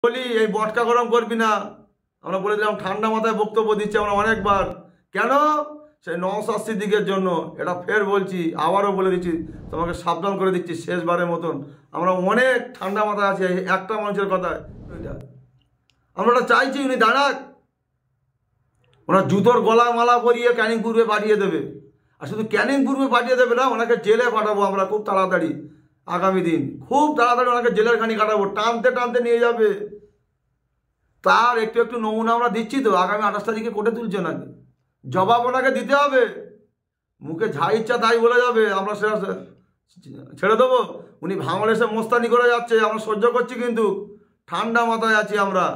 বলি এই বটকা গরম করবি না। আমরা বলে দিলাম ঠান্ডা মাথায় বক্তব্য দিচ্ছি আমরা অনেকবার। কেন? সেই নওশাদ সিদ্দিকের জন্য। এটা ফের বলছি, আবারও বলে দিচ্ছি, তোমাকে সাবধান করে দিচ্ছি শেষবারের মতন। আমরা অনেক ঠান্ডা মাথায় আছি একটা মানুষের কথায়। আমরা ওটা চাইছি উনি দাঁড়াক। ওনার জুতোর গলা মালা পরিয়ে ক্যানিং পূর্বে পাঠিয়ে দেবে। আর শুধু ক্যানিং পূর্বে পাঠিয়ে দেবে না, ওনাকে জেলে পাঠাবো আমরা খুব তাড়াতাড়ি। আগামী দিন খুব তাড়াতাড়ি ওনাকে জেলের খানি কাটাবো, টানতে টানতে নিয়ে যাবে। তার একটু একটু নমুনা আমরা দিচ্ছি তো। আগামী 28 তারিখে কোর্টে তুলছে নাকি, জবাব ওনাকে দিতে হবে। মুখে যা ইচ্ছা তাই বলে যাবে, আমরা সেটা ছেড়ে দেবো? উনি ভাঙড়ে এসে মোস্তানি করে যাচ্ছে, আমরা সহ্য করছি, কিন্তু ঠান্ডা মাথায় আছি আমরা।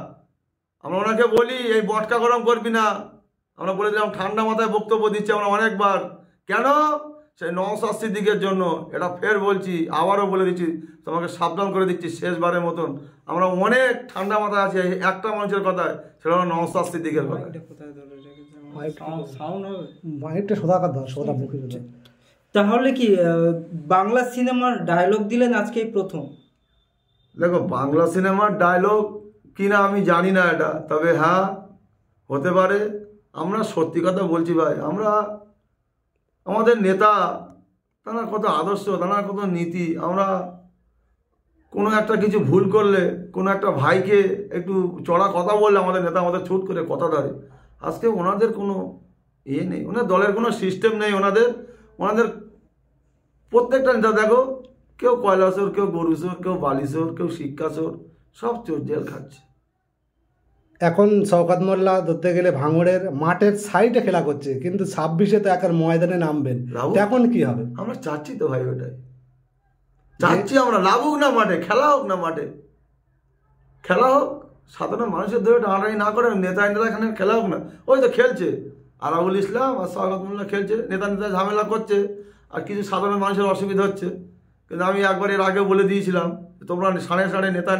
আমরা ওনাকে বলি এই বটকা গরম করবি না। আমরা বলে দিলাম ঠান্ডা মাথায় বক্তব্য দিচ্ছি আমরা অনেকবার। কেন? সেই নওশাদ সিদ্দিকের জন্য। এটা ফের বলছি, আবারও বলে দিচ্ছি, তোমাকে সাবধান করে দিচ্ছি শেষবারের মতন। আমরা অনেক ঠান্ডা মাথায় আছি একটা মানুষের কথায়, সেটা হলো নওশাদ সিদ্দিকের কথা। তাহলে কি বাংলা সিনেমার ডায়লগ দিলেন আজকেই প্রথম? দেখো, বাংলা সিনেমার ডায়লগ কিনা আমি জানি না এটা, তবে হ্যাঁ হতে পারে। আমরা সত্যি কথা বলছি ভাই, আমরা আমাদের নেতা তারা কত আদর্শ, তারা কত নীতি। আমরা কোনো একটা কিছু ভুল করলে, কোনো একটা ভাইকে একটু চড়া কথা বললে আমাদের নেতা আমাদের ছুট করে কথা ধরে। আজকে ওনাদের কোনো নেই, ওনার দলের কোনো সিস্টেম নেই। ওনাদের প্রত্যেকটা নেতা দেখো, কেউ কয়লাসোর, কেউ গরুসোর, কেউ বালিসোর, কেউ শিক্ষাসোর, সব চোর জেল খাচ্ছে। এখন শওকত মোল্লা ধরতে গেলে ভাঙড়ের মাঠের সাইডে খেলা করছে, কিন্তু 26-এ তো একার ময়দানে নামবেন, এখন কি হবে? আমরা চাচ্ছি তো ভাই, ওটাই চাচ্ছি আমরা। লাভ হোক না মাঠে, খেলা হোক না মাঠে, খেলা হোক। সাধারণ মানুষের ধরে টানাটানি না করে নেতা এখানে খেলা হোক না। ওই তো খেলছে আরাবুল ইসলাম আর শওকত মোল্লা খেলছে, নেতা ঝামেলা করছে, আর কিছু সাধারণ মানুষের অসুবিধা হচ্ছে। কিন্তু আমি একবার এর আগে বলে দিয়েছিলাম, তোমরা সাড়ে নেতা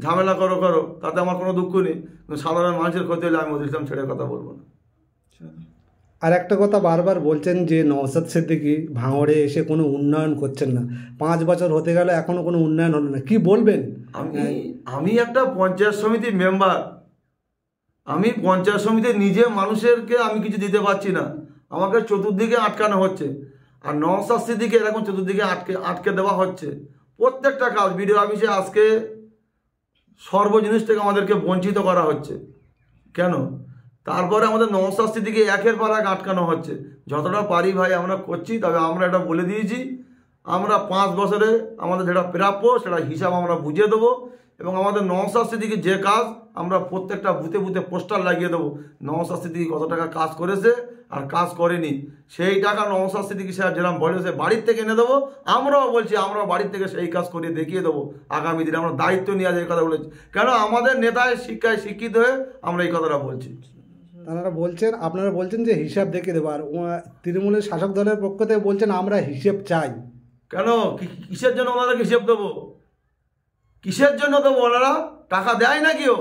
ঝামেলা করো, তাতে আমার কোনো দুঃখ নেই, কিন্তু সাধারণ মানুষের ক্ষতি হলে আমি ইসলাম ছেড়ে কথা বলবো না। আর একটা কথা বারবার বলছেন যে নওশাদ সিদ্দিকী ভাঙড়ে এসে কোনো উন্নয়ন করছেন না। 5 বছর হতে গেল, এখনো কোনো উন্নয়ন হলো না, কি বলবেন? আমি একটা পঞ্চায়েত সমিতির মেম্বার। আমি পঞ্চায়েত সমিতির নিজে মানুষেরকে আমি কিছু দিতে পারছি না, আমাকে চতুর্দিকে আটকানো হচ্ছে। আর নওশাদ সিদ্দিকী এরকম চতুর্দিকে আটকে দেওয়া হচ্ছে। প্রত্যেকটা কাজ বিডিও অফিসে আজকে সর্ব জিনিস থেকে আমাদেরকে বঞ্চিত করা হচ্ছে। কেন? তারপরে আমাদের নওশাদ সিদ্দিকী একের পর এক আটকানো হচ্ছে। যতটা পারি ভাই আমরা করছি, তবে আমরা এটা বলে দিয়েছি, আমরা 5 বছরে আমাদের যেটা প্রাপ্য সেটা হিসাব আমরা বুঝিয়ে দেবো। এবং আমাদের নওশাদ সিদ্দিকী যে কাজ, আমরা প্রত্যেকটা বুথে বুথে পোস্টার লাগিয়ে দেবো নওশাদ সিদ্দিকী কত টাকা কাজ করেছে আর কাজ করেনি। সেই টাকা নওশাদ সিদ্দিকী সাহেব যেরকম বলেছে বাড়ির থেকে এনে দেবো। আমরাও বলছি, আমরা বাড়ির থেকে সেই কাজ করে দেখিয়ে দেবো আগামী দিনে। আমরা দায়িত্ব নিয়ে আজ এই কথা বলেছি, কেন আমাদের নেতায় শিক্ষায় শিক্ষিত হয়ে আমরা এই কথাটা বলছি। আপনারা বলছেন যে হিসাব দেখিয়ে দেবো, আর তৃণমূলের শাসক দলের পক্ষ থেকে বলছেন আমরা হিসেব চাই। কেন? কিসের জন্য ওনাদেরকে হিসেব দেবো? কিসের জন্য দেবো? ওনারা টাকা দেয় না কেউ?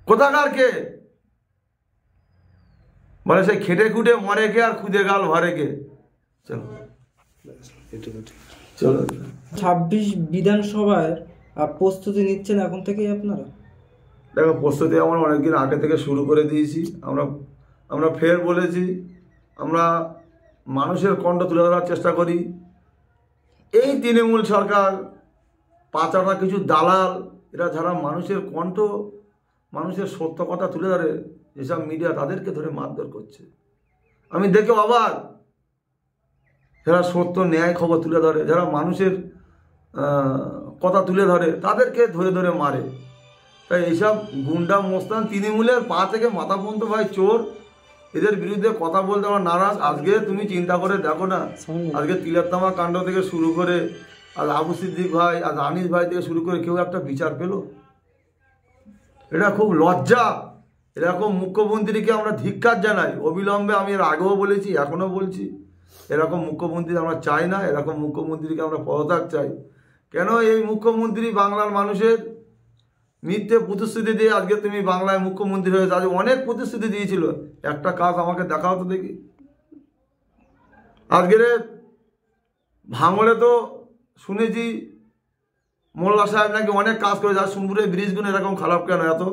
কোথাকার কে বলে সেই খেটে খুটে মরে কে আর খুদে গাল ভরে কে? চলো 26 বিধানসভায় প্রস্তুতি নিচ্ছেন এখন থেকেই আপনারা? দেখো, প্রস্তুতি আমরা অনেকদিন আগে থেকে শুরু করে দিয়েছি। আমরা ফের বলেছি, আমরা মানুষের কণ্ঠ তুলে ধরার চেষ্টা করি। এই তৃণমূল সরকার পাঁচাটা কিছু দালাল, এরা যারা মানুষের কণ্ঠ, মানুষের সত্য কথা তুলে ধরে, যেসব মিডিয়া তাদেরকে ধরে মারধর করছে। আমি দেখে অবাক, যারা সত্য ন্যায় খবর তুলে ধরে, যারা মানুষের কথা তুলে ধরে, তাদেরকে ধরে ধরে মারে। তাই এইসব গুন্ডা মোস্তান তৃণমূলের পা থেকে মাথা পর্যন্ত ভাই চোর, এদের বিরুদ্ধে কথা বলতে আমার নারাজ। আজকে তুমি চিন্তা করে দেখো না, আজকে তিলোত্তমা কাণ্ড থেকে শুরু করে, আজ আবু সিদ্দিক ভাই, আজ আনিস ভাই থেকে শুরু করে কেউ একটা বিচার পেল? এটা খুব লজ্জা। এরকম মুখ্যমন্ত্রীকে আমরা ধিক্কার জানাই অবিলম্বে। আমি এর আগেও বলেছি, এখনও বলছি, এরকম মুখ্যমন্ত্রী আমরা চাই না। এরকম মুখ্যমন্ত্রীকে আমরা পদত্যাগ চাই। কেন? এই মুখ্যমন্ত্রী বাংলার মানুষের মিথ্যে প্রতিশ্রুতি দিয়ে আজকে তুমি বাংলায় মুখ্যমন্ত্রী হয়েছে। আজ অনেক প্রতিশ্রুতি দিয়েছিল, একটা কাজ আমাকে দেখাও তো দেখি। আজকের ভাঙড়ে তো শুনেছি মোল্লা সাহেব নাকি অনেক কাজ করে যার সোনপুরের ব্রিজগুলো এরকম খারাপ কেন, এত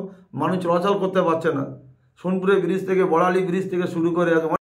মানুষ চলাচল করতে পারছে না। সোনপুরের ব্রিজ থেকে বড়ালি ব্রিজ থেকে শুরু করে এত